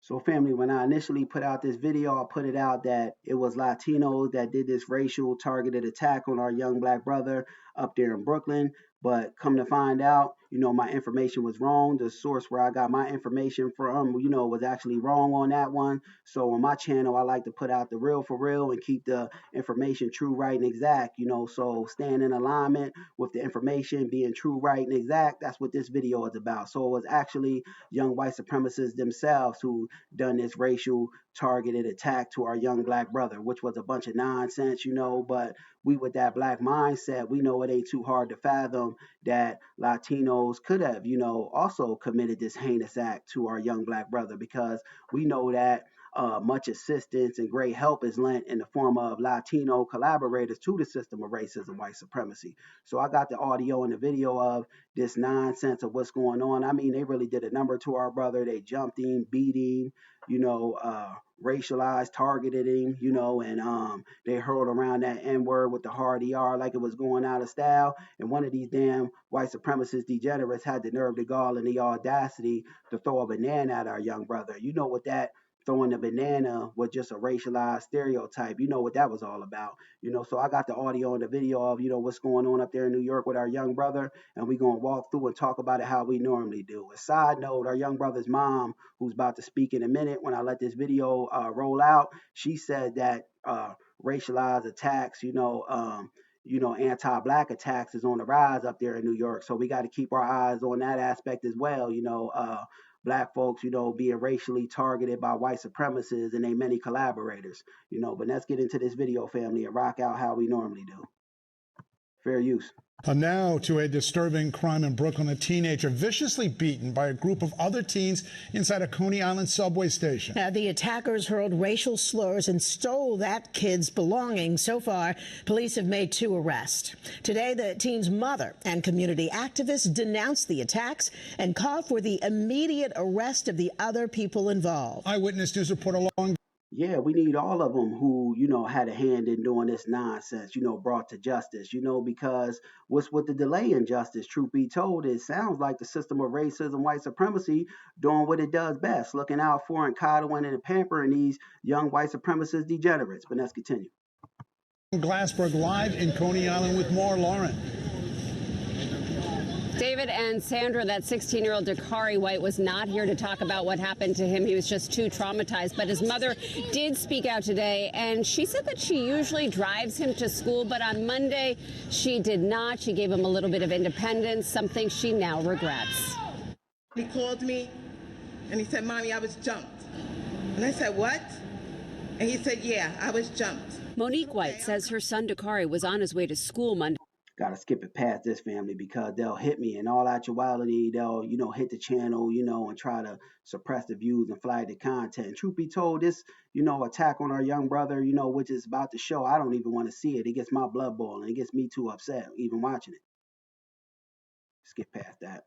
So family, when I initially put out this video, I put it out that it was Latinos that did this racial targeted attack on our young black brother up there in Brooklyn. But come to find out, my information was wrong. The source where I got my information from, was actually wrong on that one. So on my channel, I like to put out the real for real and keep the information true, right, and exact, so staying in alignment with the information, being true, right, and exact. That's what this video is about. So it was actually young white supremacists themselves who done this racial targeted attack to our young black brother, which was a bunch of nonsense, but we with that black mindset, we know it ain't too hard to fathom that Latinos could have, also committed this heinous act to our young black brother, because we know that much assistance and great help is lent in the form of Latino collaborators to the system of racism, white supremacy. So I got the audio and the video of this nonsense of what's going on. I mean, they really did a number to our brother. They jumped him, beat him, racialized, targeted him, and they hurled around that N-word with the hard ER like it was going out of style. And one of these damn white supremacist degenerates had the nerve, the gall, and the audacity to throw a banana at our young brother. You know what that throwing a banana was just a racialized stereotype. You know what that was all about. So I got the audio and the video of, what's going on up there in New York with our young brother, and we're going to walk through and talk about it how we normally do. A side note, our young brother's mom, who's about to speak in a minute when I let this video roll out, she said that racialized attacks, anti-black attacks is on the rise up there in New York. So we got to keep our eyes on that aspect as well. Black folks, being racially targeted by white supremacists and they many collaborators, but let's get into this video, family, and rock out how we normally do. Fair use. Now to a disturbing crime in Brooklyn. A teenager viciously beaten by a group of other teens inside a Coney Island subway station. The attackers hurled racial slurs and stole that kid's belongings. So far, police have made 2 arrests. Today, the teen's mother and community activists denounced the attacks and called for the immediate arrest of the other people involved. Eyewitness News report along. Yeah, we need all of them who, had a hand in doing this nonsense, brought to justice, because what's with the delay in justice, truth be told, it sounds like the system of racism, white supremacy, doing what it does best, looking out for and coddling and pampering these young white supremacist degenerates. But let's continue. Glassberg live in Coney Island with more. Lauren. David and Sandra, that 16-year-old Dakari White was not here to talk about what happened to him. He was just too traumatized. But his mother did speak out today, and she said that she usually drives him to school, but on Monday she did not. She gave him a little bit of independence, something she now regrets. He called me, and he said, "Mommy, I was jumped." And I said, "What?" And he said, "Yeah, I was jumped." Monique White says her son Dakari was on his way to school Monday. Got to skip it past this, family, because they'll hit me. In all actuality, they'll, hit the channel, and try to suppress the views and flag the content. And truth be told, this, attack on our young brother, which is about to show, I don't even want to see it. It gets my blood boiling. It gets me too upset even watching it. Skip past that.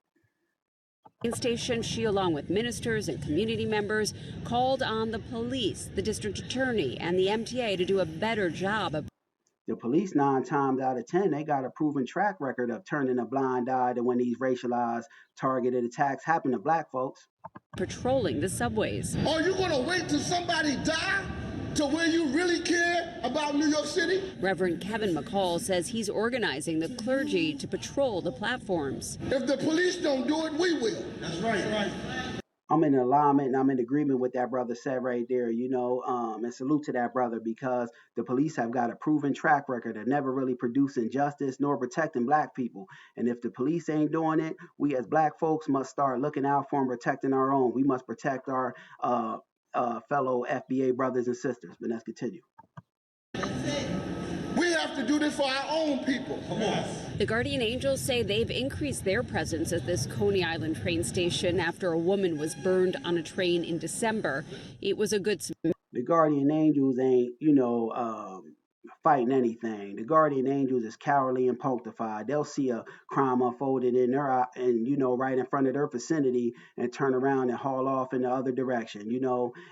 Station, she, along with ministers and community members, called on the police, the district attorney, and the MTA to do a better job of. The police, 9 times out of 10, they got a proven track record of turning a blind eye to when these racialized, targeted attacks happen to black folks. Patrolling the subways. Are you going to wait till somebody die to where you really care about New York City? Reverend Kevin McCall says he's organizing the clergy to patrol the platforms. If the police don't do it, we will. That's right. That's right. I'm in alignment and I'm in agreement with that brother said right there, and salute to that brother, because the police have got a proven track record of never really producing justice nor protecting black people. And if the police ain't doing it, we as black folks must start looking out for and protecting our own. We must protect our fellow FBA brothers and sisters. But let's continue. We have to do this for our own people. Come on. The Guardian Angels say they've increased their presence at this Coney Island train station after a woman was burned on a train in December. It was a good. The Guardian Angels ain't, fighting anything. The Guardian Angels is cowardly and punctified. They'll see a crime unfolded in their and right in front of their vicinity and turn around and haul off in the other direction,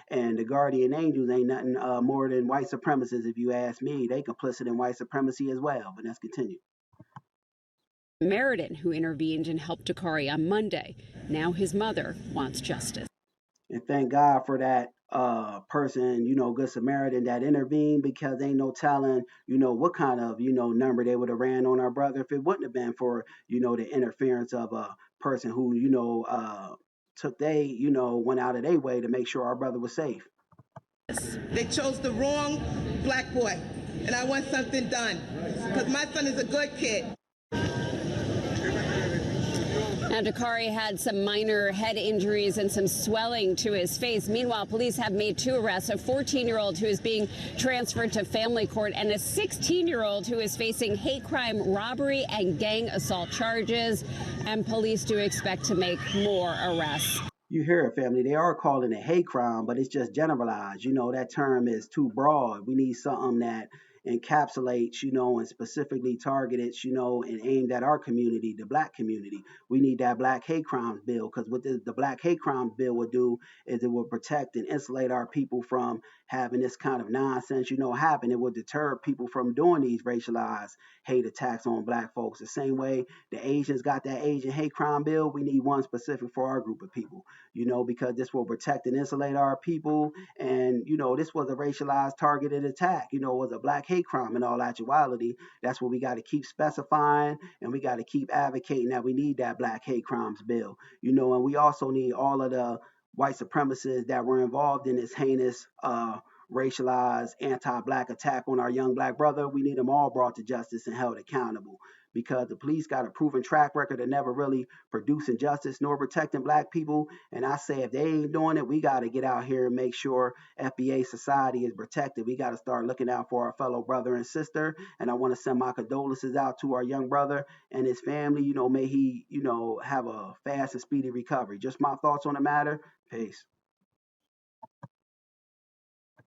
and the Guardian Angels ain't nothing more than white supremacists, if you ask me. They complicit in white supremacy as well. But let's continue. Meriden, who intervened and helped Dakari on Monday. Now his mother wants justice. And thank God for that person, Good Samaritan that intervened, because ain't no telling, what kind of, number they would have ran on our brother if it wouldn't have been for, the interference of a person who, went out of their way to make sure our brother was safe. They chose the wrong black boy, and I want something done because my son is a good kid. Now, Dakari had some minor head injuries and some swelling to his face. Meanwhile, police have made 2 arrests, a 14-year-old who is being transferred to family court and a 16-year-old who is facing hate crime, robbery, and gang assault charges. And police do expect to make more arrests. You hear it, family. They are calling it hate crime, but it's just generalized. That term is too broad. We need something that encapsulates, and specifically targeted, and aimed at our community, the black community. We need that black hate crimes bill, because what the black hate crimes bill will do is it will protect and insulate our people from having this kind of nonsense, happen. It will deter people from doing these racialized hate attacks on black folks. The same way the Asians got that Asian hate crime bill, we need one specific for our group of people, because this will protect and insulate our people. And, this was a racialized targeted attack, it was a black hate crime in all actuality. That's what we got to keep specifying, and we got to keep advocating that we need that black hate crimes bill, and we also need all of the white supremacists that were involved in this heinous, racialized, anti-black attack on our young black brother. We need them all brought to justice and held accountable, because the police got a proven track record of never really producing justice nor protecting black people. And I say, if they ain't doing it, we got to get out here and make sure FBA society is protected. We got to start looking out for our fellow brother and sister. And I want to send my condolences out to our young brother and his family. May he, have a fast and speedy recovery. Just my thoughts on the matter. Peace.